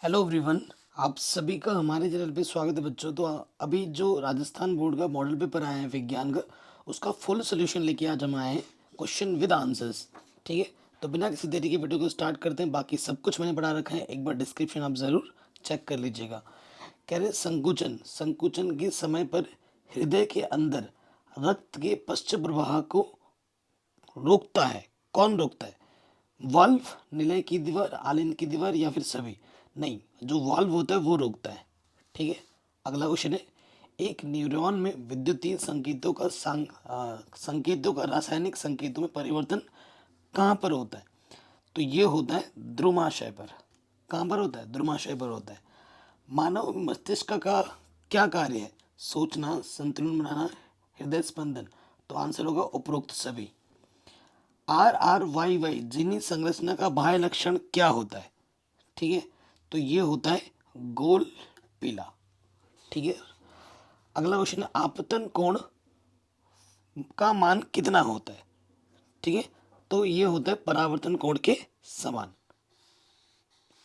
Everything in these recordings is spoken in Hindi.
Hello everyone. आप सभी का हमारे चैनल पे स्वागत है बच्चों। तो अभी जो राजस्थान बोर्ड का मॉडल पेपर आया है विज्ञान का, उसका फुल सोल्यूशन लेके आज हम आए हैं, क्वेश्चन विद आंसर्स। ठीक है, तो बिना किसी देरी के वीडियो को स्टार्ट करते हैं। बाकी सब कुछ मैंने पढ़ा रखा है, एक बार डिस्क्रिप्शन आप ज़रूर चेक कर लीजिएगा। कह रहे संकुचन संकुचन के समय पर हृदय के अंदर रक्त के पश्च प्रवाह को रोकता है। कौन रोकता है? वाल्व, निलय की दीवार, आलिंद की दीवार, या फिर सभी? नहीं, जो वाल्व होता है वो रोकता है। ठीक है। अगला क्वेश्चन है, एक न्यूरॉन में विद्युतीय संकेतों का रासायनिक संकेतों में परिवर्तन कहाँ पर होता है? तो ये होता है ध्रुमाशय पर। कहाँ पर होता है? ध्रुमाशय पर होता है। मानव मस्तिष्क का क्या कार्य है? सोचना, संतुलन बनाना, हृदय स्पंदन। तो आंसर होगा उपरोक्त सभी। RRYY जीनी संरचना का बाह्य लक्षण क्या होता है? ठीक है, तो ये होता है गोल पीला। ठीक है। अगला क्वेश्चन है, आपतन कोण का मान कितना होता है? ठीक है, तो ये होता है परावर्तन कोण के समान।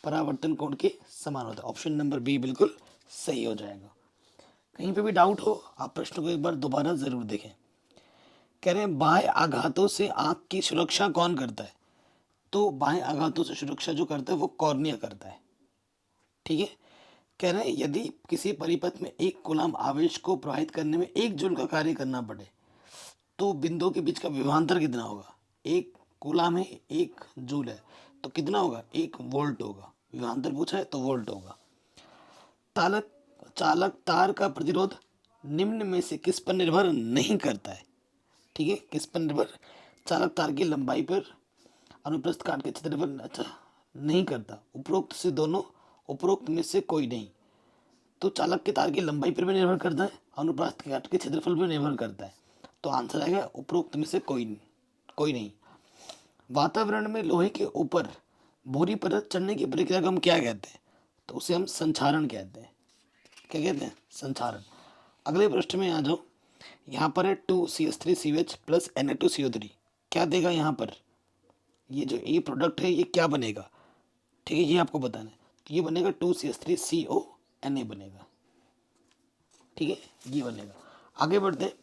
परावर्तन कोण के समान होता है। ऑप्शन नंबर बी बिल्कुल सही हो जाएगा। कहीं पे भी डाउट हो आप प्रश्न को एक बार दोबारा जरूर देखें। कह रहे हैं बाह्य आघातों से आंख की सुरक्षा कौन करता है? तो बाह्य आघातों से सुरक्षा जो करता है वो कॉर्निया करता है। ठीक है। कह रहे हैं यदि किसी परिपथ में एक कूलाम आवेश को प्रवाहित करने में 1 जूल का कार्य करना पड़े तो बिंदुओं के बीच का विभवांतर कितना होगा? 1 कूलाम है, 1 जूल है, तो कितना होगा? 1 वोल्ट होगा। विभवांतर पूछा है तो वोल्ट होगा। तालक चालक तार का प्रतिरोध निम्न में से किस पर निर्भर नहीं करता है? ठीक है, किस पर निर्भर? चालक तार की लंबाई पर, अनुप्रस्थ काट के क्षेत्र पर, अच्छा नहीं करता। उपरोक्त से दोनों, उपरोक्त में से कोई नहीं। तो चालक के तार की लंबाई पर भी निर्भर करता है, अनुप्रस्थ काट के क्षेत्रफल पर निर्भर करता है। तो आंसर आएगा उपरोक्त में से कोई नहीं। वातावरण में लोहे के ऊपर भूरी परत चढ़ने की प्रक्रिया को हम क्या कहते हैं? तो उसे हम संक्षारण कहते हैं। क्या कहते हैं? संक्षारण। अगले प्रश्न में आ जाओ। यहाँ पर है 2CH3CH प्लस Na2CO3। क्या देगा यहाँ पर? ये जो ये प्रोडक्ट है ये क्या बनेगा? ठीक है, ये आपको बताना है। तो ये बनेगा 2CH3CONa बनेगा। ठीक है, ये बनेगा। आगे बढ़ते हैं।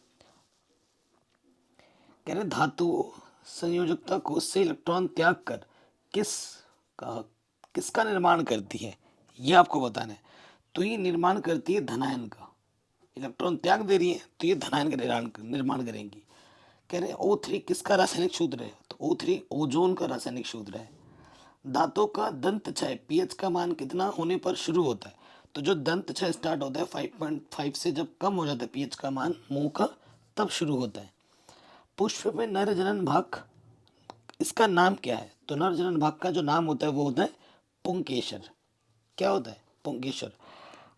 कह रहे धातु संयोजकता कोष से इलेक्ट्रॉन त्याग कर किस का किसका निर्माण करती है? ये आपको बताना है। तो ये निर्माण करती है धनायन का। इलेक्ट्रॉन त्याग दे रही है तो ये धनायन का निर्माण करेंगी। कह रहे O3 किसका रासायनिक सूत्र है? तो O3 ओजोन का रासायनिक सूत्र है। दांतों का दंत क्षय पीएच का मान कितना होने पर शुरू होता है? तो जो दंत क्षय स्टार्ट होता है 5.5 से, जब कम हो जाता है पीएच का मान मुंह का, तब शुरू होता है। पुष्प में नर जनन भाग, इसका नाम क्या है? तो नर जनन भाग का जो नाम होता है वो होता है पुंकेसर। क्या होता है? पुंकेसर।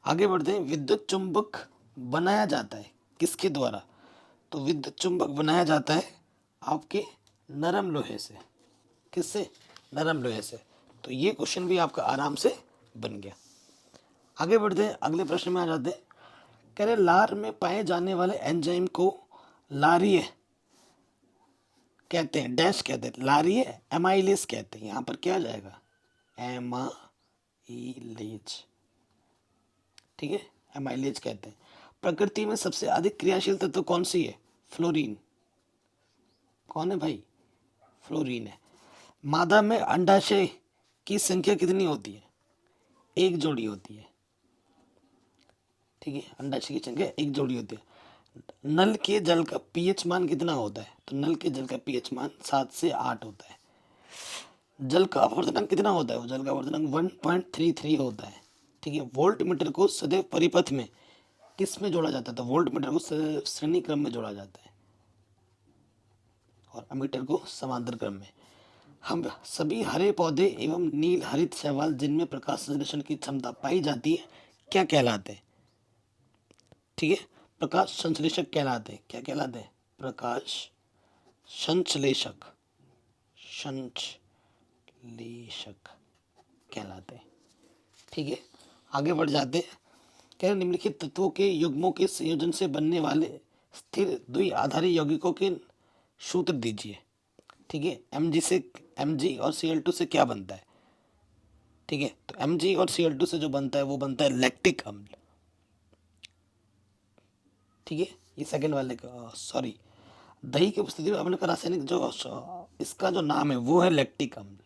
आगे बढ़ते हैं। विद्युत चुंबक बनाया जाता है किसके द्वारा? तो विद्युत चुंबक बनाया जाता है आपके नरम लोहे से। किससे? नरम लोहे से। तो ये क्वेश्चन भी आपका आराम से बन गया। आगे बढ़ते हैं, अगले प्रश्न में आ जाते हैं। कह रहे लार में पाए जाने वाले एंजाइम को लारीय कहते हैं, डैश कहते हैं, लारीय एमाइलेज कहते हैं। यहाँ पर क्या आ जाएगा? एमाइलेज। ठीक है, एमाइलेज कहते हैं। प्रकृति में सबसे अधिक क्रियाशील तत्व कौन सी है? फ्लोरीन। कौन है भाई? फ्लोरीन है। मादा में अंडाशय की संख्या कितनी होती है? 1 जोड़ी होती है। ठीक है, अंडाशय की संख्या 1 जोड़ी होती है। नल के जल का पीएच मान कितना होता है? तो नल के जल का पीएच मान 7 से 8 होता है। जल का अपवर्तनांक कितना होता है? जल का अपवर्तनांक 1.33 होता है। ठीक है। वोल्ट मीटर को सदैव परिपथ में किस में जोड़ा जाता है? तो वोल्ट मीटर को श्रेणी क्रम में जोड़ा जाता है और अमीटर को समांतर क्रम में। हम सभी हरे पौधे एवं नील हरित शैवाल जिनमें प्रकाश संश्लेषण की क्षमता पाई जाती है क्या कहलाते हैं? ठीक है, प्रकाश संश्लेषक कहलाते हैं। क्या कहलाते हैं? प्रकाश संश्लेषक। संश्लेषक कहलाते हैं। ठीक है, आगे बढ़ जाते हैं। कह निम्नलिखित तत्वों के युग्मों के संयोजन से बनने वाले स्थिर द्विआधारी यौगिकों के सूत्र दीजिए। ठीक है, Mg से, Mg और Cl2 से क्या बनता है? ठीक है, तो Mg और Cl2 से जो बनता है वो बनता है लैक्टिक अम्ल। ठीक है, ये सेकंड वाले का, सॉरी, दही की उपस्थिति में अम्ल का रासायनिक जो इसका जो नाम है वो है लैक्टिक अम्ल।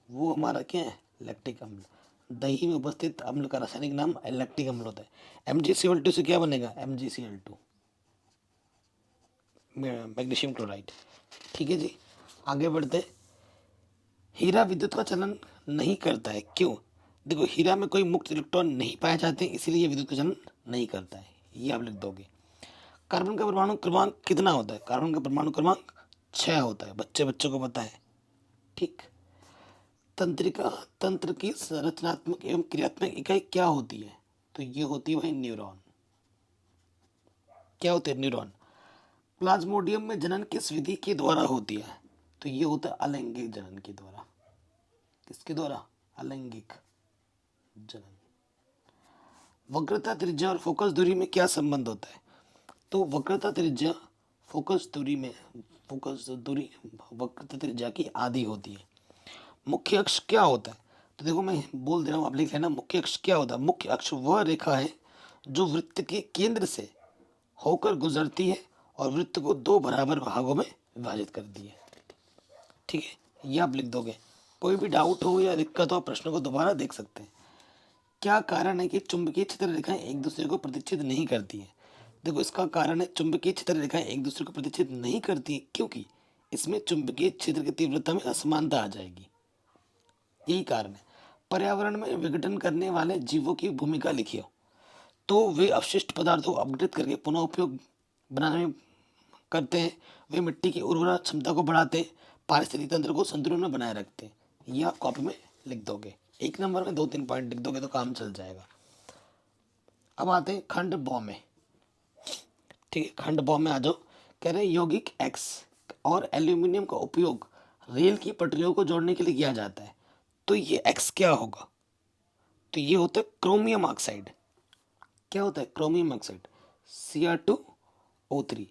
वो हमारा क्या है, लैक्टिक अम्ल। दही में उपस्थित अम्ल का रासायनिक नाम लैक्टिक अम्ल होता है। MgCl2 से क्या बनेगा, MgCl2, मैग्नीशियम क्लोराइड। ठीक है जी, आगे बढ़ते। हीरा विद्युत का चलन नहीं करता है, क्यों? देखो, हीरा में कोई मुक्त इलेक्ट्रॉन नहीं पाए जाते, इसीलिए ये विद्युत का चलन नहीं करता है, ये आप लिख दोगे। कार्बन का परमाणु क्रमांक कितना होता है? कार्बन का परमाणु क्रमांक 6 होता है, बच्चों को पता है। ठीक। तंत्रिका तंत्र की संरचनात्मक एवं क्रियात्मक इकाई क्या होती है? तो ये होती है भाई न्यूरॉन। क्या होते हैं? न्यूरॉन। प्लाज्मोडियम में जनन किस विधि के द्वारा होती है? तो ये होता है अलैंगिक जनन के द्वारा। किसके द्वारा? अलैंगिक जनन। वक्रता त्रिज्या और फोकस दूरी में क्या संबंध होता है? तो वक्रता त्रिज्या फोकस दूरी में, फोकस दूरी वक्रता त्रिज्या की आधी होती है। मुख्य अक्ष क्या होता है? तो देखो, मैं बोल दे रहा हूँ, आप लिख लेना। मुख्य अक्ष क्या होता है? मुख्य अक्ष वह रेखा है जो वृत्त के केंद्र से होकर गुजरती है और वृत्त को 2 बराबर भागों में विभाजित करती है। ठीक है, ये आप लिख दोगे। कोई भी डाउट हो या दिक्कत हो, प्रश्न को दोबारा देख सकते हैं। क्या कारण है कि चुंबकीय क्षेत्र रेखाएं एक दूसरे को प्रतिच्छेद नहीं करती हैं? देखो, इसका कारण है चुंबकीय क्षेत्र रेखाएं एक दूसरे को प्रतिच्छेद नहीं करती हैं क्योंकि इसमें चुंबकीय क्षेत्र की तीव्रता में असमानता आ जाएगी, यही कारण है। पर्यावरण में विघटन करने वाले जीवों की भूमिका लिखिए। तो वे अपशिष्ट पदार्थों को अपघटित करके पुनः उपयोग बनाने में करते हैं। वे मिट्टी की उर्वरा क्षमता को बढ़ाते हैं, पारिस्थितिक तंत्र को संतुलन में बनाए रखते हैं। ये आप कॉपी में लिख दोगे, 1 नंबर में 2-3 पॉइंट लिख दोगे तो काम चल जाएगा। अब आते हैं खंड बॉ में। ठीक है, खंड बॉ में आ जाओ। कह रहे हैं यौगिक एक्स और एल्यूमिनियम का उपयोग रेल की पटरियों को जोड़ने के लिए किया जाता है। तो ये एक्स क्या होगा? तो ये होता है क्रोमियम ऑक्साइड। क्या होता है? Chromium oxide, Cr2O3।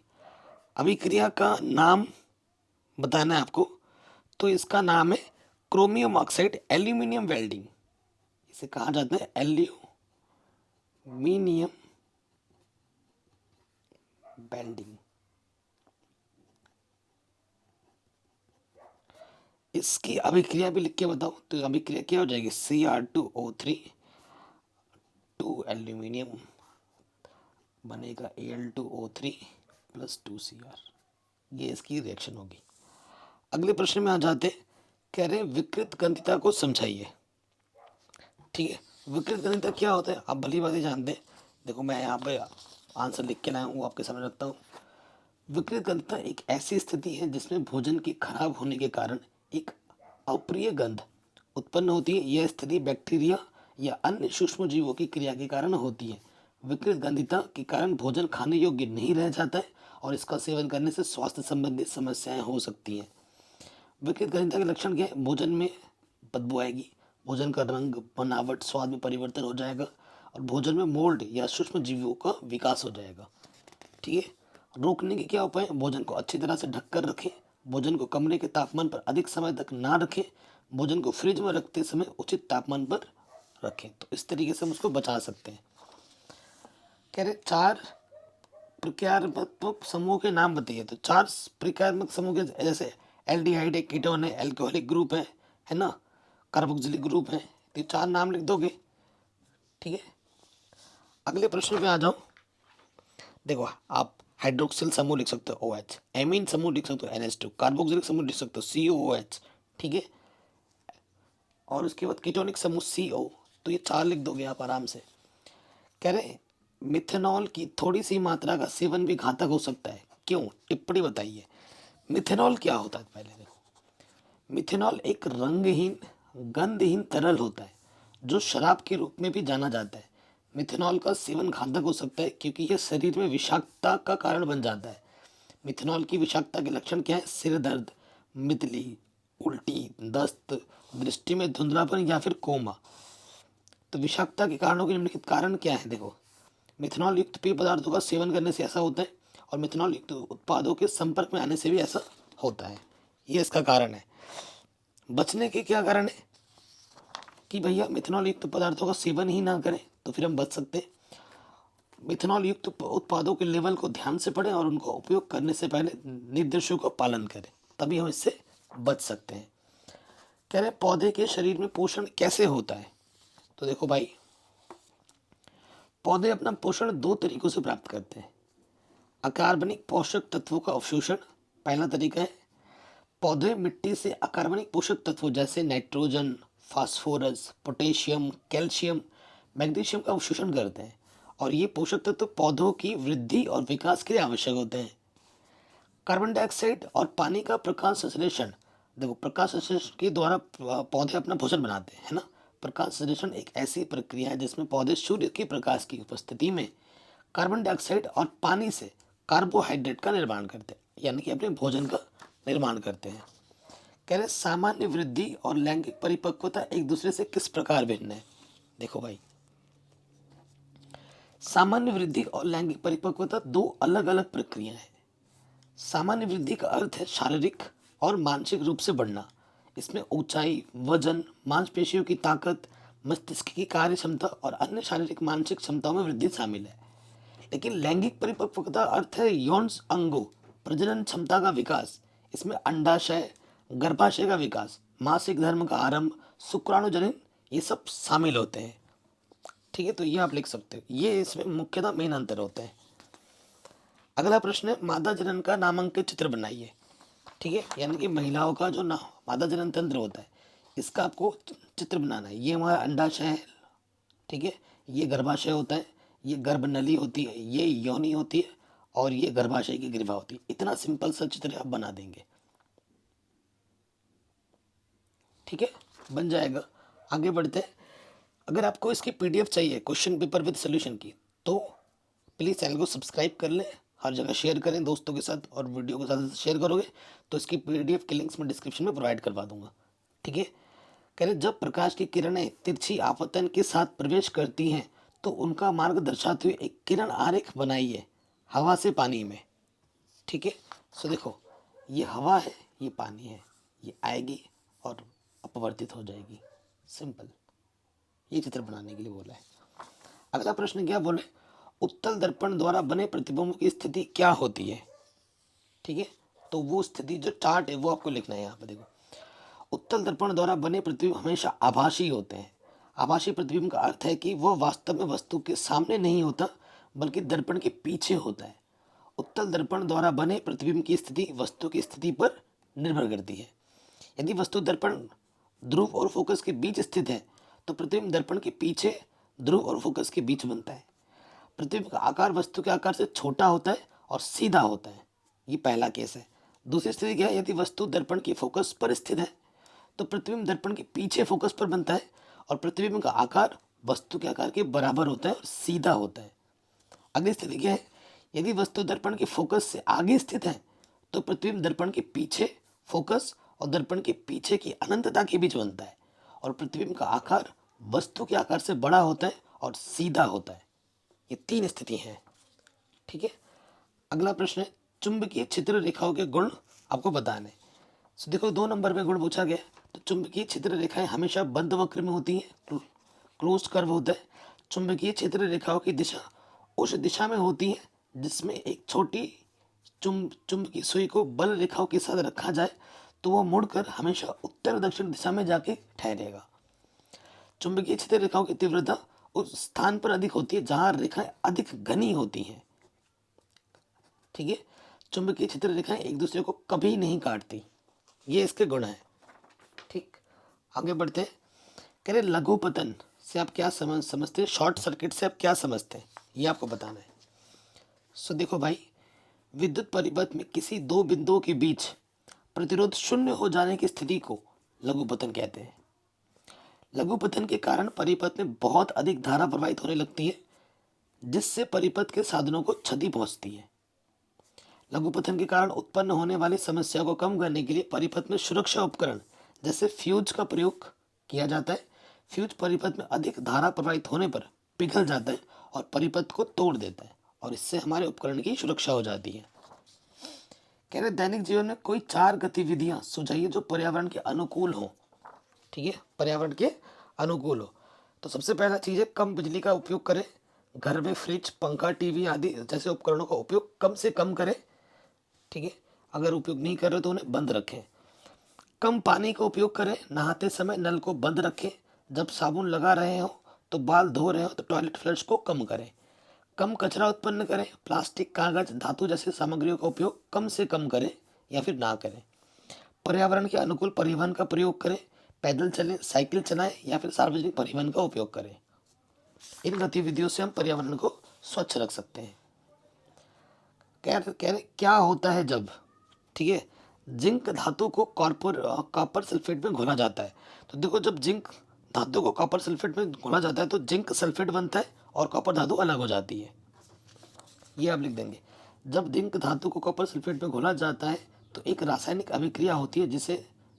अभिक्रिया का नाम बताना है आपको, तो इसका नाम है क्रोमियम ऑक्साइड एल्यूमिनियम वेल्डिंग। इसे कहा जाता है एल्यूमिनियम वेल्डिंग। इसकी अभिक्रिया भी लिख के बताओ, तो अभिक्रिया क्या हो जाएगी? Cr2O3 2 एल्यूमिनियम बनेगा Al2O3 प्लस 2Cr। ये इसकी रिएक्शन होगी। अगले प्रश्न में आ जाते। कह रहे हैं विकृत गंधिता को समझाइए। ठीक है, विकृत गंधिता क्या होता है आप भली बात ही जानते हैं। देखो, मैं यहाँ पे आंसर लिख के लाया हूँ, आपके सामने रखता हूँ। विकृत गंधिता एक ऐसी स्थिति है जिसमें भोजन के खराब होने के कारण एक अप्रिय गंध उत्पन्न होती है। यह स्थिति बैक्टीरिया या अन्य सूक्ष्म जीवों की क्रिया के कारण होती है। विकृत गंधिता के कारण भोजन खाने योग्य नहीं रह जाता है और इसका सेवन करने से स्वास्थ्य संबंधी समस्याएं हो सकती हैं। विकृत गंधिता के लक्षण क्या है? भोजन में बदबू आएगी, भोजन का रंग, बनावट, स्वाद में परिवर्तन हो जाएगा और भोजन में मोल्ड या सूक्ष्म जीवों का विकास हो जाएगा। ठीक है, रोकने के क्या उपाय? भोजन को अच्छी तरह से ढककर रखें, भोजन को कमरे के तापमान पर अधिक समय तक ना रखें, भोजन को फ्रिज में रखते समय उचित तापमान पर रखें। तो इस तरीके से हम उसको बचा सकते हैं। कह रहे 4 प्रक्रियात्मक समूह के नाम बताइए। तो 4 प्रक्रियात्मक समूह के जैसे एल्डिहाइड है, कीटोन है, एल्कोहलिक ग्रुप है ना, कार्बोक्सिलिक ग्रुप है। तो ये 4 नाम लिख दोगे। ठीक है, अगले प्रश्न पे आ जाओ। देखो, आप हाइड्रोक्सिल समूह लिख सकते हो OH, एमीन समूह लिख सकते हो NH2, कार्बोक्सिलिक समूह लिख सकते हो COOH। ठीक है, और उसके बाद कीटोनिक समूह CO। तो ये 4 लिख दोगे आप आराम से। कह रहे मिथेनॉल की थोड़ी सी मात्रा का सेवन भी घातक हो सकता है, क्यों? टिप्पणी बताइए। मिथेनॉल क्या होता है? पहले देखो, मिथेनॉल एक रंगहीन गंधहीन तरल होता है जो शराब के रूप में भी जाना जाता है। मिथेनॉल का सेवन घातक हो सकता है क्योंकि यह शरीर में विषाक्तता का कारण बन जाता है। मिथेनॉल की विषाक्तता के लक्षण क्या है? सिर दर्द, मितली, उल्टी, दस्त, दृष्टि में धुंधलापन या फिर कोमा। तो विषाक्तता के कारणों के निम्नलिखित कारण क्या है? देखो, मिथेनॉल युक्त पेय पदार्थों का सेवन करने से ऐसा होता है और मिथेनॉल युक्त उत्पादों के संपर्क में आने से भी ऐसा होता है। ये इसका कारण है। बचने के क्या कारण है कि भैया मिथेनॉल युक्त पदार्थों का सेवन ही ना करें, तो फिर हम बच सकते हैं। मिथेनॉल युक्त उत्पादों के लेवल को ध्यान से पढ़ें और उनको उपयोग करने से पहले निर्देशों का पालन करें, तभी हम इससे बच सकते हैं। कह रहे हैं पौधे के शरीर में पोषण कैसे होता है। तो देखो भाई, पौधे अपना पोषण दो तरीकों से प्राप्त करते हैं। अकार्बनिक पोषक तत्वों का अवशोषण पहला तरीका है। पौधे मिट्टी से अकार्बनिक पोषक तत्वों जैसे nitrogen, phosphorus, potassium, calcium, magnesium का अवशोषण करते हैं, और ये पोषक तत्व पौधों की वृद्धि और विकास के लिए आवश्यक होते हैं। कार्बन डाइऑक्साइड और पानी का प्रकाश संश्लेषण, देखो प्रकाश संश्लेषण के द्वारा पौधे अपना भोजन बनाते हैं, है ना। प्रकाश संश्लेषण एक ऐसी प्रक्रिया है जिसमें पौधे सूर्य के प्रकाश की उपस्थिति में कार्बन डाइऑक्साइड और पानी से कार्बोहाइड्रेट का निर्माण करते हैं, यानी कि अपने भोजन का निर्माण करते हैं। कह रहे सामान्य वृद्धि और लैंगिक परिपक्वता एक दूसरे से किस प्रकार भिन्न है। देखो भाई, सामान्य वृद्धि और लैंगिक परिपक्वता दो अलग अलग प्रक्रियाएं हैं। सामान्य वृद्धि का अर्थ है शारीरिक और मानसिक रूप से बढ़ना। इसमें ऊंचाई, वजन, मांसपेशियों की ताकत, मस्तिष्क की कार्य क्षमता और अन्य शारीरिक मानसिक क्षमताओं में वृद्धि शामिल है। लेकिन लैंगिक परिपक्वता अर्थ है यौन अंगों, प्रजनन क्षमता का विकास। इसमें अंडाशय, गर्भाशय का विकास, मासिक धर्म का आरंभ, शुक्राणुजनन, ये सब शामिल होते हैं। ठीक है, तो ये आप लिख सकते हो, ये इसमें मुख्यतः मेन अंतर होते हैं। अगला प्रश्न है मादा जनन का नामांकित चित्र बनाइए। ठीक है, यानी कि महिलाओं का जो ना मादा जनन तंत्र होता है, इसका आपको चित्र बनाना है। ये हमारा अंडाशय है, ठीक है, ये गर्भाशय होता है, ये गर्भनली होती है, ये योनि होती है, और ये गर्भाशय की ग्रीवा होती है। इतना सिंपल सा चित्र आप बना देंगे, ठीक है, बन जाएगा। आगे बढ़ते हैं। अगर आपको इसकी पीडीएफ चाहिए क्वेश्चन पेपर विद सोल्यूशन की, तो प्लीज़ चैनल को सब्सक्राइब कर लें, हर जगह शेयर करें दोस्तों के साथ, और वीडियो को ज़्यादा से शेयर करोगे तो इसकी पीडीएफ के लिंक्स मैं डिस्क्रिप्शन में प्रोवाइड करवा दूंगा। ठीक है, कह रहे जब प्रकाश की किरणें तिरछी आपतन के साथ प्रवेश करती हैं तो उनका मार्ग दर्शाते हुए एक किरण आरेख बनाइए हवा से पानी में। ठीक है, सो देखो, ये हवा है, ये पानी है, ये आएगी और अपवर्तित हो जाएगी। सिंपल, ये चित्र बनाने के लिए बोला है। अगला प्रश्न क्या बोले, उत्तल दर्पण द्वारा बने प्रतिबिंब की स्थिति क्या होती है। ठीक है, तो वो स्थिति जो चार्ट है वो आपको लिखना है यहाँ पे। देखो, उत्तल दर्पण द्वारा बने प्रतिबिंब हमेशा आभासी होते हैं। आभासी प्रतिबिंब का अर्थ है कि वह वास्तव में वस्तु के सामने नहीं होता, बल्कि दर्पण के पीछे होता है। उत्तल दर्पण द्वारा बने प्रतिबिंब की स्थिति वस्तु की स्थिति पर निर्भर करती है। यदि वस्तु दर्पण ध्रुव और फोकस के बीच स्थित है तो प्रतिबिंब दर्पण के पीछे ध्रुव और फोकस के बीच बनता है। प्रतिबिंब का आकार वस्तु के आकार से छोटा होता है और सीधा होता है, ये पहला केस है। दूसरी स्थिति क्या है, यदि वस्तु दर्पण के फोकस पर स्थित है तो प्रतिबिंब दर्पण के पीछे फोकस पर बनता है, और प्रतिबिंब का आकार वस्तु के आकार के बराबर होता है और सीधा होता है। अगली स्थिति क्या है, यदि वस्तु दर्पण के फोकस से आगे स्थित है तो प्रतिबिंब दर्पण के पीछे फोकस और दर्पण के पीछे की अनंतता के बीच बनता है, और प्रतिबिंब का आकार वस्तु के आकार से बड़ा होता है और सीधा होता है। ये तीन स्थिति हैं। ठीक है, अगला प्रश्न है चुंबकीय छिद्र रेखाओं के गुण आपको बताने। सो देखो, 2 नंबर में गुण पूछा गया। तो चुंबकीय छिद्र रेखाएं हमेशा बंद वक्र में होती हैं, क्लोज कर्व होता है। चुंबकीय छिद्र रेखाओं की दिशा उस दिशा में होती है जिसमें एक छोटी चुंब की सुई को बल रेखाओं के साथ रखा जाए तो वह मुड़कर हमेशा उत्तर दक्षिण दिशा में जाके ठहरेगा। चुंबकीय छिद्र रेखाओं की तीव्रता उस स्थान पर अधिक होती है जहां रेखाएं अधिक घनी होती हैं। ठीक है, चुंबकीय छिद्र रेखाएं एक दूसरे को कभी नहीं काटती, ये इसके गुण है। ठीक, आगे बढ़ते हैं। कह रहे लघुपतन से आप क्या समझते हैं, शॉर्ट सर्किट से आप क्या समझते हैं, ये आपको बताना है। सो देखो भाई, विद्युत परिपथ में किसी दो बिंदुओं के बीच प्रतिरोध शून्य हो जाने की स्थिति को लघुपतन कहते हैं। लघुपतन के कारण परिपथ में बहुत अधिक धारा प्रवाहित होने लगती है, जिससे परिपथ के साधनों को क्षति पहुंचती है। लघुपतन के कारण उत्पन्न होने वाली समस्या को कम करने के लिए परिपथ में सुरक्षा उपकरण जैसे फ्यूज का प्रयोग किया जाता है। फ्यूज परिपथ में अधिक धारा प्रवाहित होने पर पिघल जाता है और परिपथ को तोड़ देता है, और इससे हमारे उपकरण की सुरक्षा हो जाती है। कह रहे दैनिक जीवन में कोई 4 गतिविधियां सुझाइए जो पर्यावरण के अनुकूल हो। ठीक है, पर्यावरण के अनुकूल हो। तो सबसे पहला चीज़ है कम बिजली का उपयोग करें। घर में फ्रिज, पंखा, टीवी आदि जैसे उपकरणों का उपयोग कम से कम करें। ठीक है, अगर उपयोग नहीं कर रहे तो उन्हें बंद रखें। कम पानी का उपयोग करें। नहाते समय नल को बंद रखें। जब साबुन लगा रहे हो तो बाल धो रहे हो तो टॉयलेट फ्लश को कम करें। कम कचरा उत्पन्न करें। प्लास्टिक, कागज, धातु जैसे सामग्रियों का उपयोग कम से कम करें या फिर ना करें। पर्यावरण के अनुकूल परिवहन का प्रयोग करें। पैदल चलें, साइकिल चलाएं या फिर सार्वजनिक परिवहन का उपयोग करें। इन गतिविधियों से हम पर्यावरण को स्वच्छ रख सकते हैं। कह रहे क्या होता है जब, ठीक है, जिंक धातु को कॉपर सल्फेट में घोला जाता है। तो देखो, जब जिंक धातु को कॉपर सल्फेट में घोला जाता है तो जिंक सल्फेट बनता है और कॉपर धातु अलग हो जाती है। ये आप लिख देंगे। जब जिंक धातु को कॉपर सल्फेट में घोला जाता है तो एक रासायनिक अभिक्रिया होती है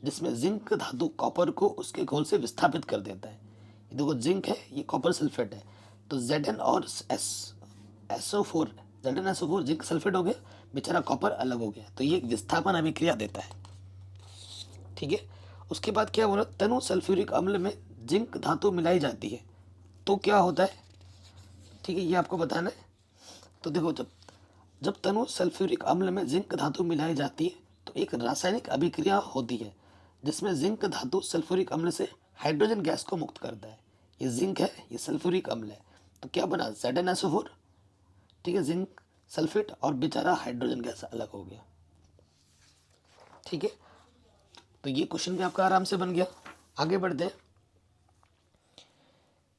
जिसमें जिंक धातु कॉपर को उसके घोल से विस्थापित कर देता है। ये देखो, जिंक है, ये कॉपर सल्फेट है, तो Zn और SO4, ZnSO4 जिंक सल्फेट हो गया, बेचारा कॉपर अलग हो गया, तो ये एक विस्थापन अभिक्रिया देता है। ठीक है, उसके बाद क्या बोला, तनु सल्फ्यूरिक अम्ल में जिंक धातु मिलाई जाती है तो क्या होता है। ठीक है, ये आपको बताना है। तो देखो, जब तनु सल्फ्यूरिक अम्ल में जिंक धातु मिलाई जाती है तो एक रासायनिक अभिक्रिया होती है जिसमें जिंक धातु सल्फ्यूरिक अम्ल से हाइड्रोजन गैस को मुक्त करता है। ये जिंक है, ये सल्फ्यूरिक अम्ल है, तो क्या बना, ZnSO4। ठीक है, जिंक सल्फेट और बेचारा हाइड्रोजन गैस अलग हो गया। ठीक है, तो ये क्वेश्चन भी आपका आराम से बन गया। आगे बढ़ते हैं।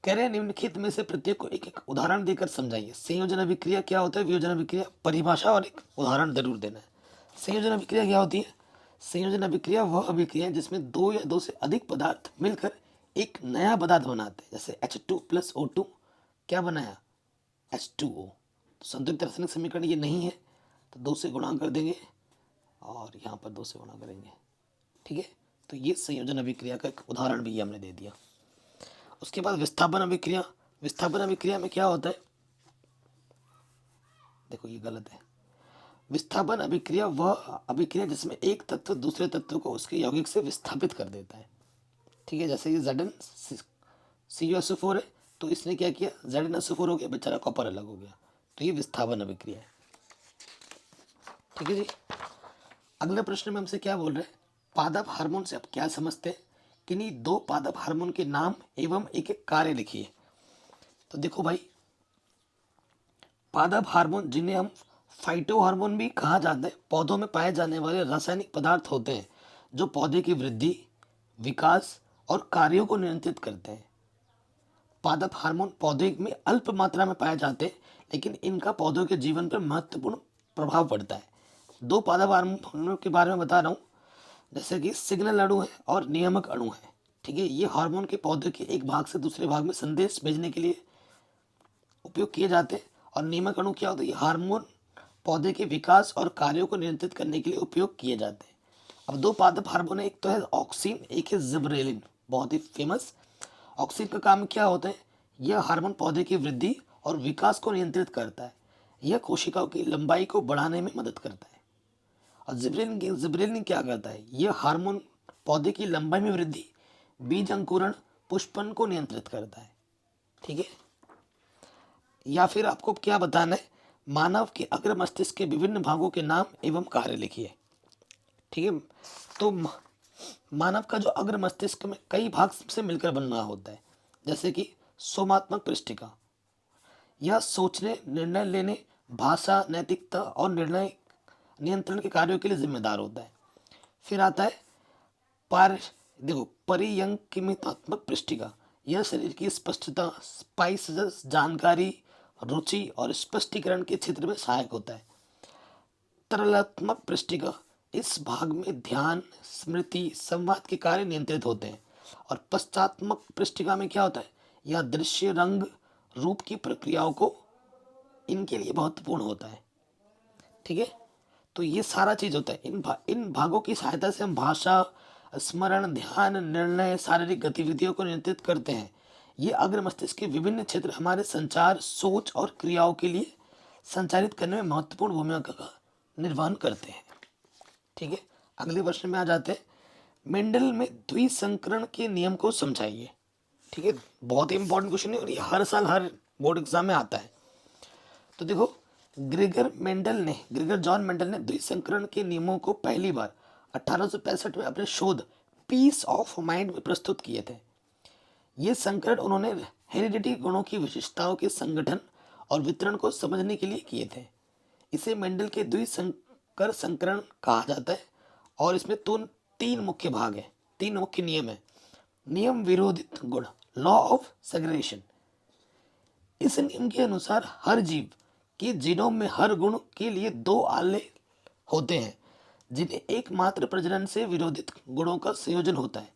कह रहे हैं निम्नलिखित में से प्रत्येक को एक एक उदाहरण देकर समझाइए। संयोजन अभिक्रिया क्या होता है, वियोजन अभिक्रिया, परिभाषा और एक उदाहरण जरूर देना है। संयोजन अभिक्रिया क्या होती है। संयोजन अभिक्रिया वह अभिक्रिया है जिसमें 2 या 2 से अधिक पदार्थ मिलकर एक नया पदार्थ बनाते हैं। जैसे H2 + O2 क्या बनाया, H2O। तो संतुलित रासायनिक समीकरण ये नहीं है, तो 2 से गुणा कर देंगे और यहाँ पर 2 से गुणा करेंगे। ठीक है, तो ये संयोजन अभिक्रिया का एक उदाहरण भी हमने दे दिया। उसके बाद विस्थापन अभिक्रिया। विस्थापन अभिक्रिया में क्या होता है, देखो ये गलत है। विस्थापन अभिक्रिया वह अभिक्रिया जिसमें एक तत्व दूसरे तत्व को उसके यौगिक से विस्थापित कर देता है। ठीक है, जैसे ये ZnCuSO4 है, तो इसने क्या किया, ZnSO4 हो गया, बेचारा कॉपर अलग हो गया, तो ये विस्थापन अभिक्रिया है। ठीक है जी। अगले प्रश्न में हमसे क्या बोल रहे हैं, पादप हार्मोन से आप क्या समझते हैं, किन्हीं 2 पादप हार्मोन के नाम एवं एक एक कार्य लिखिए। तो देखो भाई, पादप हार्मोन जिन्हें हम फाइटो हार्मोन भी कहा जाता है, पौधों में पाए जाने वाले रासायनिक पदार्थ होते हैं जो पौधे की वृद्धि, विकास और कार्यों को नियंत्रित करते हैं। पादप हार्मोन पौधे में अल्प मात्रा में पाए जाते हैं, लेकिन इनका पौधों के जीवन पर महत्वपूर्ण प्रभाव पड़ता है। 2 पादप हार्मोन के बारे में बता रहा हूँ, जैसे कि सिग्नल अणु है और नियामक अणु है। ठीक है, ये हार्मोन के पौधे के एक भाग से दूसरे भाग में संदेश भेजने के लिए उपयोग किए जाते हैं। और नियामक अणु क्या होता है, ये हार्मोन पौधे के विकास और कार्यों को नियंत्रित करने के लिए उपयोग किए जाते हैं। अब 2 पादप हार्मोन है, एक तो है ऑक्सिन, एक है जिबरेलिन, बहुत ही फेमस। ऑक्सिन का काम क्या होता है, यह हार्मोन पौधे की वृद्धि और विकास को नियंत्रित करता है। यह कोशिकाओं की लंबाई को बढ़ाने में मदद करता है। और जिबरेलिन क्या करता है, यह हार्मोन पौधे की लंबाई में वृद्धि, बीज अंकुरण, पुष्पन को नियंत्रित करता है। ठीक है, या फिर आपको क्या बताना है, मानव के अग्र मस्तिष्क के विभिन्न भागों के नाम एवं कार्य लिखिए। ठीक है, तो मानव का जो अग्र मस्तिष्क में कई भाग से मिलकर बन रहा होता है, जैसे कि सोमात्मक पृष्ठिका, यह सोचने, निर्णय लेने, भाषा, नैतिकता और निर्णय नियंत्रण के कार्यों के लिए जिम्मेदार होता है। फिर आता है परियंकिमितात्मक पृष्ठिका, यह शरीर की स्पष्टता, स्पाइसेस, जानकारी, रुचि और स्पष्टीकरण के क्षेत्र में सहायक होता है। तरलात्मक पृष्ठिका, इस भाग में ध्यान, स्मृति, संवाद के कार्य नियंत्रित होते हैं। और पश्चात्मक पृष्ठिका में क्या होता है, यह दृश्य, रंग, रूप की प्रक्रियाओं को इनके लिए महत्वपूर्ण होता है। ठीक है, तो ये सारा चीज होता है। इन भागों की सहायता से हम भाषा, स्मरण, ध्यान, निर्णय, शारीरिक गतिविधियों को नियंत्रित करते हैं। ये अग्र मस्तिष्क के विभिन्न क्षेत्र हमारे संचार, सोच और क्रियाओं के लिए संचालित करने में महत्वपूर्ण भूमिका का निर्वहन करते हैं। ठीक है, अगले प्रश्न में आ जाते हैं। मेंडल में द्विसंकरण के नियम को समझाइए। ठीक है, बहुत ही इंपॉर्टेंट क्वेश्चन है और ये हर साल हर बोर्ड एग्जाम में आता है। तो देखो, ग्रेगर जॉन मेंडल ने द्विसंकरण के नियमों को पहली बार 1865 में अपने शोध पीस ऑफ माइंड में प्रस्तुत किए थे। ये संकरण उन्होंने हेरिडिटी गुणों की विशेषताओं के संगठन और वितरण को समझने के लिए किए थे। इसे मेंडल के द्विसंकर संकरण कहा जाता है और इसमें तीन मुख्य भाग है, तीन मुख्य नियम है। नियम विरोधित गुण, लॉ ऑफ सेग्रेगेशन। इस नियम के अनुसार हर जीव के जीनोम में हर गुण के लिए दो आले होते हैं जिन्हें एकमात्र प्रजनन से विरोधित गुणों का संयोजन होता है।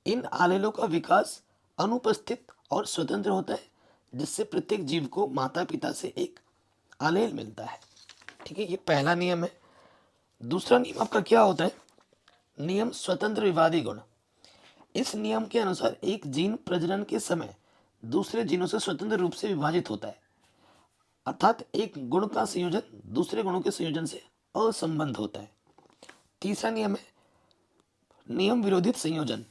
इन आलेलों का विकास अनुपस्थित और स्वतंत्र होता है, जिससे प्रत्येक जीव को माता पिता से एक आलेल मिलता है। ठीक है, ये पहला नियम है। दूसरा नियम आपका क्या होता है? नियम स्वतंत्र विवादी गुण। इस नियम के अनुसार एक जीन प्रजनन के समय दूसरे जीनों से स्वतंत्र रूप से विभाजित होता है, अर्थात एक गुण का संयोजन दूसरे गुणों के संयोजन से असंबद्ध होता है। तीसरा नियम है नियम विरोधित संयोजन।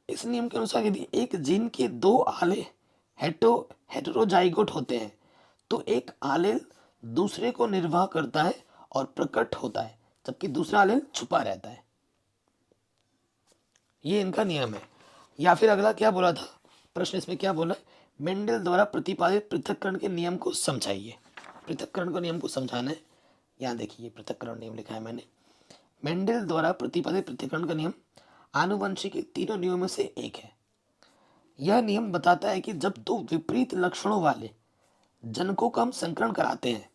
इस नियम के अनुसार यदि एक जीन के दो आले हेटेरोजाइगोट होते हैं तो एक आलेल दूसरे को निर्वाह करता है और प्रकट होता है, जबकि दूसरा आलेल छुपा रहता है। ये इनका नियम है। या फिर अगला क्या बोला था प्रश्न, इसमें क्या बोला? मेंडल द्वारा प्रतिपादित पृथक्करण के नियम को समझाइए। पृथक्करण का नियम को समझाना है। यहाँ देखिए पृथक्करण नियम लिखा है मैंने। मेंडल द्वारा प्रतिपादित पृथक्करण का नियम आनुवंशिक के तीनों नियमों में से एक है। यह नियम बताता है कि जब दो विपरीत लक्षणों वाले जनकों का हम संकरण कराते हैं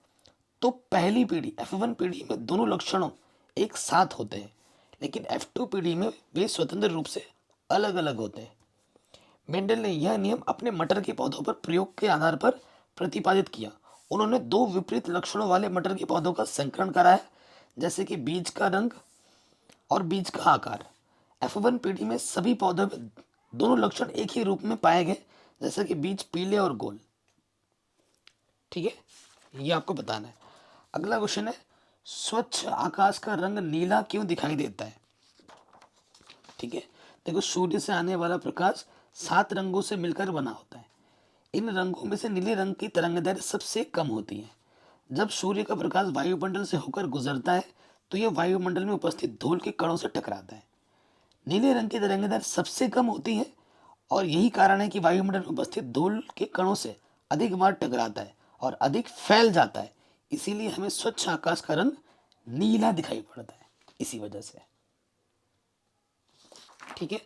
तो पहली पीढ़ी F1 पीढ़ी में दोनों लक्षणों एक साथ होते हैं, लेकिन F2 पीढ़ी में वे स्वतंत्र रूप से अलग अलग होते हैं। मेंडल ने यह नियम अपने मटर के पौधों पर प्रयोग के आधार पर प्रतिपादित किया। उन्होंने दो विपरीत लक्षणों वाले मटर के पौधों का संकरण कराया, जैसे कि बीज का रंग और बीज का आकार। F1 पीढ़ी में सभी पौधों में दोनों लक्षण एक ही रूप में पाए गए, जैसे कि बीज पीले और गोल। ठीक है, ये आपको बताना है। अगला क्वेश्चन है, स्वच्छ आकाश का रंग नीला क्यों दिखाई देता है? ठीक है, देखो, सूर्य से आने वाला प्रकाश 7 रंगों से मिलकर बना होता है। इन रंगों में से नीले रंग की तरंगदैर्घ्य सबसे कम होती है। जब सूर्य का प्रकाश वायुमंडल से होकर गुजरता है तो यह वायुमंडल में उपस्थित धूल के कणों से टकराता है। नीले रंग की तरंगदैर्घ्य सबसे कम होती है और यही कारण है कि वायुमंडल में उपस्थित धूल के कणों से अधिक बार टकराता है और अधिक फैल जाता है। इसीलिए हमें स्वच्छ आकाश का रंग नीला दिखाई पड़ता है, इसी वजह से। ठीक है,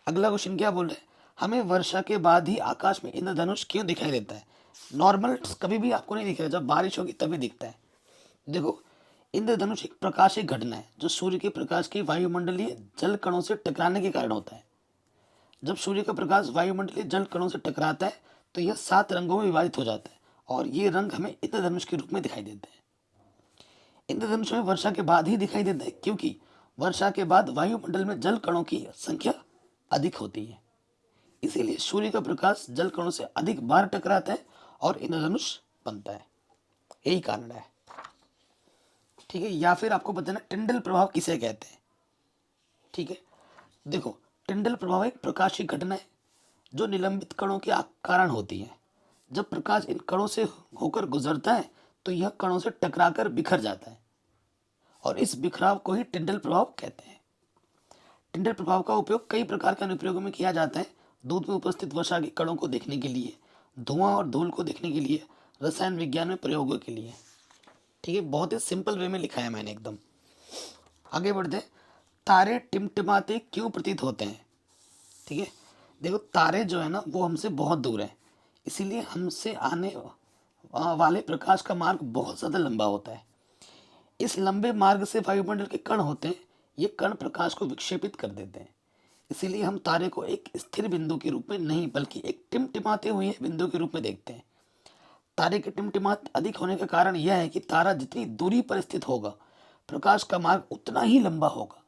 अगला क्वेश्चन क्या बोल रहे हैं? हमें वर्षा के बाद ही आकाश में इंद्रधनुष क्यों दिखाई देता है? नॉर्मल कभी भी आपको नहीं दिखेगा, जब बारिश होगी तभी दिखता है। देखो, इंद्रधनुष एक प्रकाशिक घटना है जो सूर्य के प्रकाश के वायुमंडलीय जल कणों से टकराने के कारण होता है। जब सूर्य का प्रकाश वायुमंडलीय जल कणों से टकराता है तो यह 7 रंगों में विभाजित हो जाता है और ये रंग हमें इंद्रधनुष के रूप में दिखाई देते हैं। इंद्रधनुष में वर्षा के बाद ही दिखाई देता है क्योंकि वर्षा के बाद वायुमंडल में जल कणों की संख्या अधिक होती है। इसीलिए सूर्य का प्रकाश जल कणों से अधिक बार टकराता है और इंद्रधनुष बनता है, यही कारण है। ठीक है, या फिर आपको बताना टिंडल प्रभाव किसे कहते हैं? ठीक है, देखो, टिंडल प्रभाव एक प्रकाशिक घटना है जो निलंबित कणों के कारण होती है। जब प्रकाश इन कणों से होकर गुजरता है तो यह कणों से टकराकर बिखर जाता है और इस बिखराव को ही टिंडल प्रभाव कहते हैं। टिंडल प्रभाव का उपयोग कई प्रकार के अनुप्रयोगों में किया जाता है। दूध में उपस्थित वर्षा के कणों को देखने के लिए, धुआं और धूल को देखने के लिए, रसायन विज्ञान में प्रयोगों के लिए। ठीक है, बहुत ही सिंपल वे में लिखा है मैंने एकदम। आगे बढ़ते हैं। तारे टिमटिमाते क्यों प्रतीत होते हैं? ठीक है, देखो, तारे जो है ना वो हमसे बहुत दूर है, इसीलिए हमसे आने वाले प्रकाश का मार्ग बहुत ज़्यादा लंबा होता है। इस लंबे मार्ग से वायुमंडल के कण होते हैं, ये कण प्रकाश को विक्षेपित कर देते हैं। इसीलिए हम तारे को एक स्थिर बिंदु के रूप में नहीं बल्कि एक टिमटिमाते हुए बिंदु के रूप में देखते हैं। तारे के टिमटिमात अधिक होने का कारण यह है कि तारा जितनी दूरी पर स्थित होगा प्रकाश का मार्ग उतना ही लंबा होगा,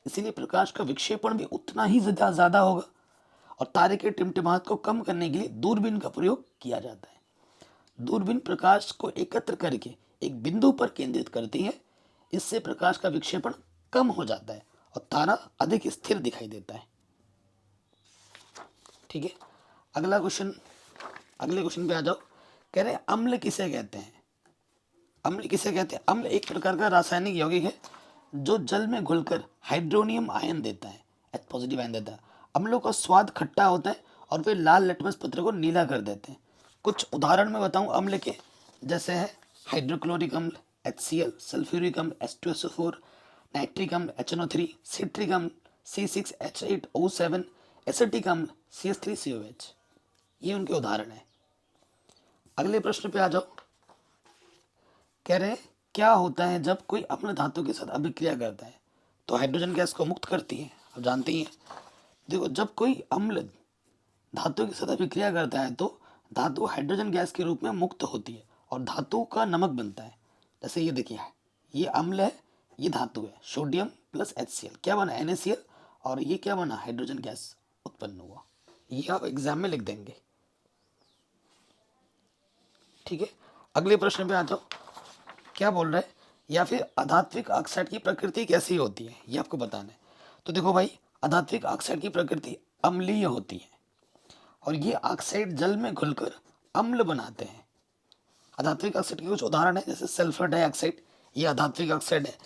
इसीलिए प्रकाश का विक्षेपण भी उतना ही ज़्यादा होगा और तारे के टिमटिमाहट को कम करने के लिए दूरबीन का प्रयोग किया जाता है। दूरबीन प्रकाश को एकत्र करके एक बिंदु पर केंद्रित करती है, इससे प्रकाश का विक्षेपण कम हो जाता है और तारा अधिक स्थिर दिखाई देता है। ठीक है, अगला क्वेश्चन, अगले क्वेश्चन पे आ जाओ। कह रहे अम्ल किसे कहते हैं? अम्ल किसे कहते हैं? अम्ल एक प्रकार का रासायनिक यौगिक है जो जल में घुलकर हाइड्रोनियम आयन देता है, H पॉजिटिव आयन देता है। अम्लों का स्वाद खट्टा होता है और वे लाल लिटमस पत्र को नीला कर देते हैं। कुछ उदाहरण मैं बताऊं अम्ल के, जैसे है हाइड्रोक्लोरिक अम्ल HCl, सल्फ्यूरिक अम्ल H2SO4, नाइट्रिक अम्ल HNO3, सिट्रिक अम्ल C6H8O7, एसिटिक अम्ल CH3COH। ये उनके उदाहरण है। अगले प्रश्न पे आ जाओ। कह रहे हैं क्या होता है जब कोई अम्ल धातु के साथ अभिक्रिया करता है? तो हाइड्रोजन गैस को मुक्त करती है, आप जानते ही हैं। देखो, जब कोई अम्ल धातु के साथ अभिक्रिया करता है तो धातु हाइड्रोजन गैस के रूप में मुक्त होती है और धातु का नमक बनता है। जैसे ये देखिए, ये अम्ल है, ये धातु है, सोडियम प्लस HCl, क्या बना? NaCl, और ये क्या बना? हाइड्रोजन गैस उत्पन्न हुआ। ये आप एग्जाम में लिख देंगे। ठीक है, अगले प्रश्न पे आ जाओ। क्या बोल रहा है? या फिर अधात्विक ऑक्साइड की प्रकृति कैसी होती है, ये आपको बताना है। तो देखो भाई, अधात्विक ऑक्साइड की प्रकृति अम्लीय होती है और ये ऑक्साइड जल में घुलकर अम्ल बनाते हैं। अधात्विक ऑक्साइड के कुछ उदाहरण है, जैसे सल्फर डाइऑक्साइड, ये अधात्विक ऑक्साइड है।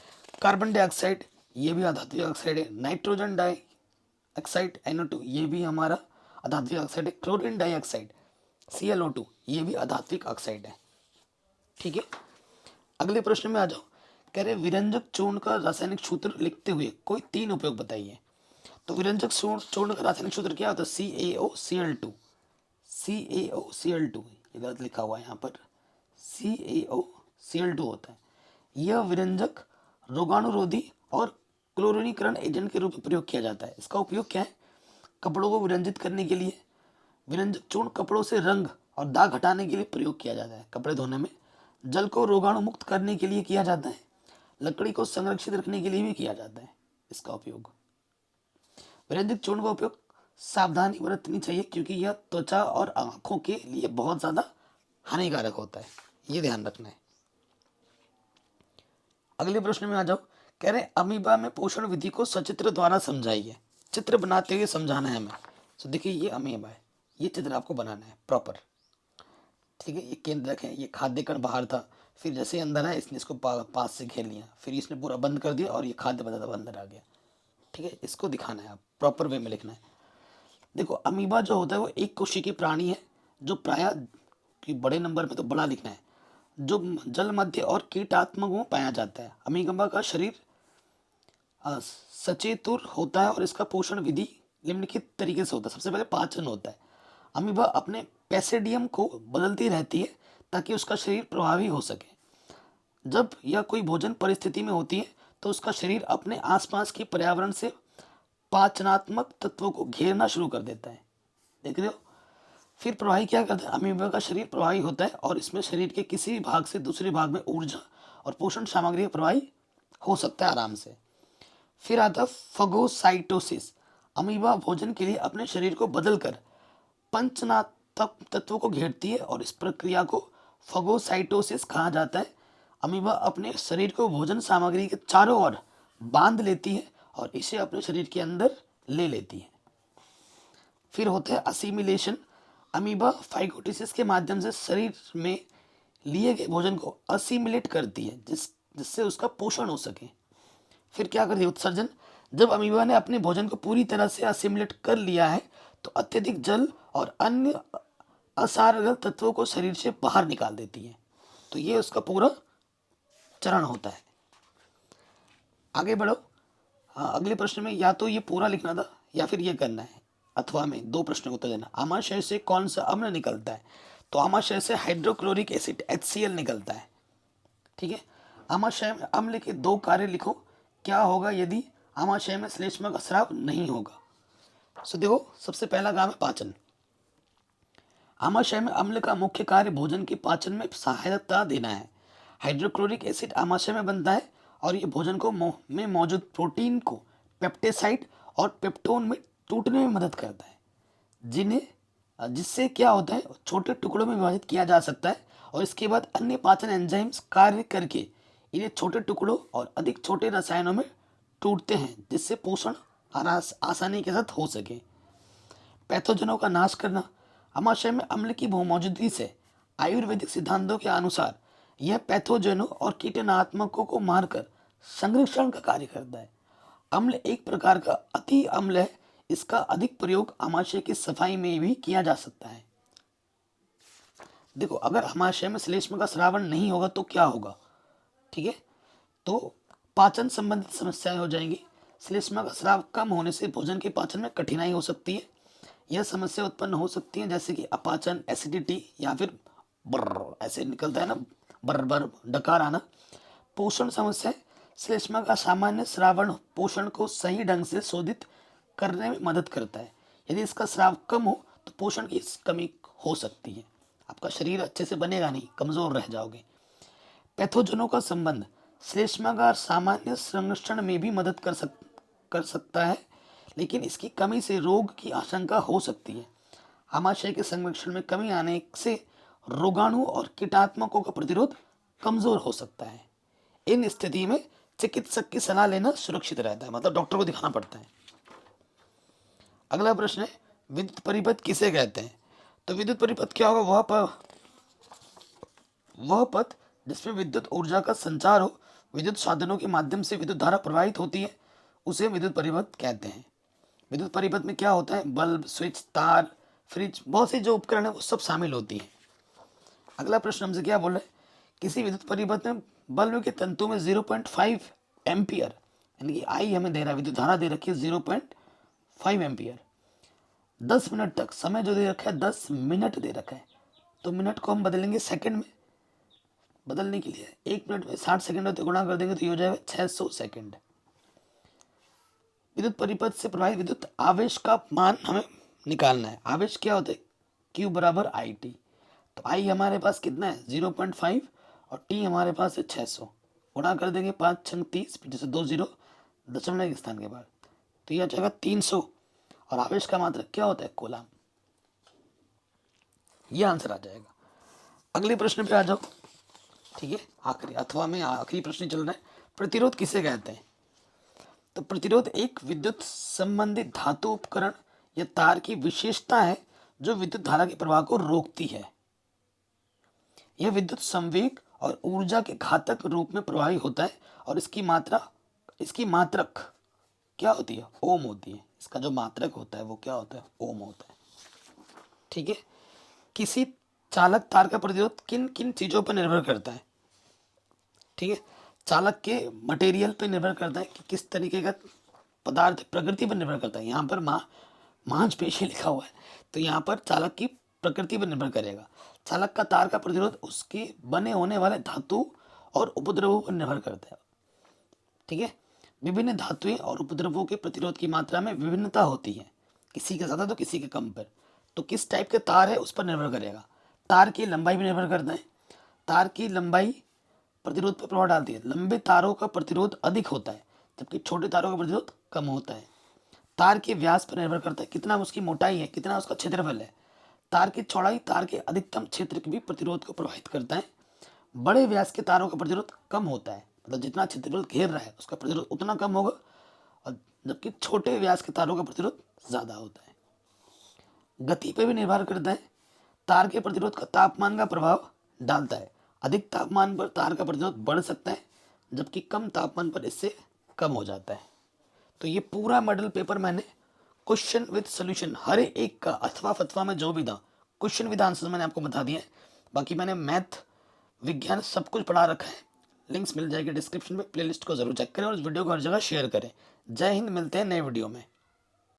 कार्बन डाइऑक्साइड, ये भी अधात्विक ऑक्साइड है। नाइट्रोजन डाइऑक्साइड NO2, ये भी हमारा अधात्विक ऑक्साइड है। क्लोरीन डाइऑक्साइड ClO2, ये भी अधात्विक ऑक्साइड है। ठीक है, अगले प्रश्न में आ जाओ। कह रहे विरंजक चूर्ण का रासायनिक सूत्र लिखते हुए कोई 3 उपयोग बताइए। तो विरंजक चूर्ण का रासायनिक सूत्र क्या होता है? CaOCl2। CaOCl2, ये गलत लिखा हुआ है यहाँ पर, CaOCl2 होता है। यह विरंजक रोगाणुरोधी और क्लोरीनीकरण एजेंट के रूप में प्रयोग किया जाता है। इसका उपयोग क्या है? कपड़ों को विरंजित करने के लिए। विरंजक चूर्ण कपड़ों से रंग और दाग हटाने के लिए प्रयोग किया जाता है, कपड़े धोने में। जल को रोगाणु मुक्त करने के लिए किया जाता है। लकड़ी को संरक्षित रखने के लिए भी किया जाता है इसका उपयोग। विरंजक चूर्ण का उपयोग सावधानी बरतनी चाहिए क्योंकि यह त्वचा और आंखों के लिए बहुत ज्यादा हानिकारक होता है, ये ध्यान रखना है। अगले प्रश्न में आ जाओ। कह रहे अमीबा में पोषण विधि को सचित्र द्वारा समझाइए। चित्र बनाते हुए समझाना है हमें। तो देखिए, ये अमीबा है, ये चित्र आपको बनाना है प्रॉपर। ठीक है, ये केंद्रक है, ये खाद्य कण बाहर था, फिर जैसे अंदर है इसने इसको पास से घेर लिया, फिर इसने पूरा बंद कर दिया और ये खाद्य पदार्थ अंदर आ गया। ठीक है, इसको दिखाना है, आप प्रॉपर वे में लिखना है। देखो, अमीबा जो होता है वो एक कोशिकीय प्राणी है जो प्राय कि बड़े नंबर में तो बड़ा लिखना है, जो जल मध्य और कीटात्मक में पाया जाता है। अमीबा का शरीर सचेतुर होता है और इसका पोषण विधि निम्नलिखित तरीके से होता है। सबसे पहले पाचन होता है। अमीबा अपने पैसेडियम को बदलती रहती है ताकि उसका शरीर प्रभावी हो सके। जब यह कोई भोजन परिस्थिति में होती है तो उसका शरीर अपने आसपास के पर्यावरण से पाचनात्मक तत्वों को घेरना शुरू कर देता है। देख रहे हो? फिर प्रवाही क्या करता है? अमीबा का शरीर प्रवाही होता है और इसमें शरीर के किसी भी भाग से दूसरे भाग में ऊर्जा और पोषण सामग्री का प्रवाही हो सकता है आराम से। फिर आता है फगोसाइटोसिस। अमीबा भोजन के लिए अपने शरीर को बदलकर पंचनात्मक तत्वों को घेरती है और इस प्रक्रिया को फगोसाइटोसिस कहा जाता है। अमीबा अपने शरीर को भोजन सामग्री के चारों ओर बांध लेती है और इसे अपने शरीर के अंदर ले लेती है। फिर होता है असिमिलेशन। अमीबा फाइगोटिसिस के माध्यम से शरीर में लिए गए भोजन को असिमिलेट करती है जिससे उसका पोषण हो सके। फिर क्या करती है? उत्सर्जन। जब अमीबा ने अपने भोजन को पूरी तरह से असिमिलेट कर लिया है तो अत्यधिक जल और अन्य असारगत तत्वों को शरीर से बाहर निकाल देती है। तो ये उसका पूरा चरण होता है। आगे बढ़ो। हाँ, अगले प्रश्न में या तो ये पूरा लिखना था या फिर ये करना है, अथवा में 2 प्रश्न को उत्तर देना। आमाशय से कौन सा अम्ल निकलता है? तो आमाशय से हाइड्रोक्लोरिक एसिड HCl निकलता है। ठीक है, आमाशय में अम्ल के 2 कार्य लिखो। क्या होगा यदि आमाशय में श्लेष्मक स्राव नहीं होगा? सो देखो, सबसे पहला काम है पाचन। आमाशय में अम्ल का मुख्य कार्य भोजन के पाचन में सहायता देना है। हाइड्रोक्लोरिक एसिड आमाशय में बनता है और ये भोजन को में मौजूद प्रोटीन को पेप्टेसाइड और पेप्टोन में टूटने में मदद करता है, जिससे क्या होता है, छोटे टुकड़ों में विभाजित किया जा सकता है और इसके बाद अन्य पाचन एंजाइम्स कार्य करके इन्हें छोटे टुकड़ों और अधिक छोटे रसायनों में टूटते हैं जिससे पोषण आसानी के साथ हो सके। पैथोजनों का नाश करना, आमाशय में अम्ल की मौजूदगी से आयुर्वेदिक सिद्धांतों के अनुसार यह पैथोजनों और कीटाणुत्मकों को मारकर संरक्षण का कार्य करता है। अम्ल एक प्रकार का अति अम्ल है, इसका अधिक प्रयोग आमाशय की सफाई में भी किया जा सकता है। देखो, अगर आमाशय में श्लेष्म का स्रावन नहीं होगा तो क्या होगा, ठीक है, तो पाचन संबंधित समस्याएं हो जाएंगी। श्लेष्मा का स्राव कम होने से भोजन के पाचन में कठिनाई हो सकती है। यह समस्या उत्पन्न हो सकती है जैसे कि अपाचन, एसिडिटी, या फिर बर्र ऐसे निकलता है ना, बर्र बर्र डकार आना। पोषण समस्या, श्लेष्मा का सामान्य श्रावण पोषण को सही ढंग से शोधित करने में मदद करता है। यदि इसका स्राव कम हो तो पोषण की कमी हो सकती है, आपका शरीर अच्छे से बनेगा नहीं, कमजोर रह जाओगे। पैथोजनों का संबंध, श्लेष्मागार सामान्य संरक्षण में भी मदद कर सकता है, लेकिन इसकी कमी से रोग की आशंका हो सकती है। आमाशय के संरक्षण में कमी आने से रोगाणु और कीटात्मकों का प्रतिरोध कमजोर हो सकता है। इन स्थिति में चिकित्सक की सलाह लेना सुरक्षित रहता है, मतलब डॉक्टर को दिखाना पड़ता है। अगला प्रश्न है, विद्युत परिपथ किसे कहते हैं? तो विद्युत परिपथ क्या होगा? वह पथ जिसमें विद्युत ऊर्जा का संचार हो, विद्युत साधनों के माध्यम से विद्युत धारा प्रवाहित होती है, उसे विद्युत परिपथ कहते हैं। विद्युत परिपथ में क्या होता है? बल्ब, स्विच, तार, फ्रिज, बहुत सी जो उपकरण है वो सब शामिल होती है। अगला प्रश्न हमसे क्या बोल रहे हैं? किसी विद्युत परिपथ में बल्ब के तंतु में 0.5 एम्पियर, यानी कि आई हमें दे रहा है, विद्युत धारा दे रखी है 0.5 एम्पियर, 10 मिनट तक, समय जो दे रखा है 10 मिनट दे रखा है, तो मिनट को हम बदलेंगे सेकंड में। बदलने के लिए 1 मिनट में 60 सेकंड होते, गुणा कर देंगे तो ये हो जाएगा 600 सेकंड। विद्युत परिपथ से प्रवाहित विद्युत आवेश का मान हमें निकालना है। आवेश क्या होता है? Q बराबर आई टी। तो आई हमारे पास कितना है? 0.5, और टी हमारे पास है 600। गुणा कर देंगे 5 छंग 30, जैसे 2 0 दशमलव के स्थान के बाद, तो यह आ जाएगा 300। और आवेश का मात्रक क्या होता है? कूलम। यह आंसर आ जाएगा। अगले प्रश्न पे आ जाओ, ठीक है, आखिरी अथवा में आखिरी प्रश्न चल रहा है, प्रतिरोध किसे कहते हैं? तो प्रतिरोध एक विद्युत संबंधित धातु उपकरण या तार की विशेषता है जो विद्युत धारा के प्रवाह को रोकती है। यह विद्युत संवेग और ऊर्जा के घातक रूप में प्रभावी होता है, और इसकी मात्रक क्या होती है? ओम होती है। इसका जो मात्रक होता है वो क्या होता है? ओम होता है, ठीक है। किसी चालक तार का प्रतिरोध किन किन चीजों पर निर्भर करता है? ठीक है, चालक के मटेरियल पर निर्भर करता है कि किस तरीके का पदार्थ, प्रकृति पर निर्भर करता है। यहाँ पर मांसपेशी लिखा हुआ है, तो यहाँ पर चालक की प्रकृति पर निर्भर करेगा। चालक का तार का प्रतिरोध उसके बने होने वाले धातु और उपद्रवों पर निर्भर करता है, ठीक है। विभिन्न धातुएं और उपद्रवों के प्रतिरोध की मात्रा में विभिन्नता होती है, किसी के ज़्यादा तो किसी के कम पर। तो किस टाइप के तार है उस पर निर्भर करेगा। तार की लंबाई भी निर्भर करता है। तार की लंबाई प्रतिरोध पर प्रभाव डालती है। लंबे तारों का प्रतिरोध अधिक होता है, जबकि छोटे तारों का प्रतिरोध कम होता है। तार के व्यास पर निर्भर करता है, कितना उसकी मोटाई है, कितना उसका क्षेत्रफल है। तार की चौड़ाई तार के अधिकतम क्षेत्र के भी प्रतिरोध को प्रभावित करता है। बड़े व्यास के तारों का प्रतिरोध कम होता है, मतलब जितना क्षेत्रफल घेर रहा है उसका प्रतिरोध उतना कम होगा, और जबकि छोटे व्यास के तारों का प्रतिरोध ज़्यादा होता है। गति पर भी निर्भर करता है। तार के प्रतिरोध का तापमान का प्रभाव डालता है। अधिक तापमान पर तार का प्रतिरोध बढ़ सकता है, जबकि कम तापमान पर इससे कम हो जाता है। तो ये पूरा मॉडल पेपर मैंने क्वेश्चन विद सोल्यूशन हर एक का, अथवा फतवा में जो भी था, क्वेश्चन विद आंसर मैंने आपको बता दिया है। बाकी मैंने मैथ, विज्ञान सब कुछ पढ़ा रखा है। लिंक्स मिल जाएगी डिस्क्रिप्शन में, प्लेलिस्ट को जरूर चेक करें और इस वीडियो को हर जगह शेयर करें। जय हिंद, मिलते हैं नए वीडियो में।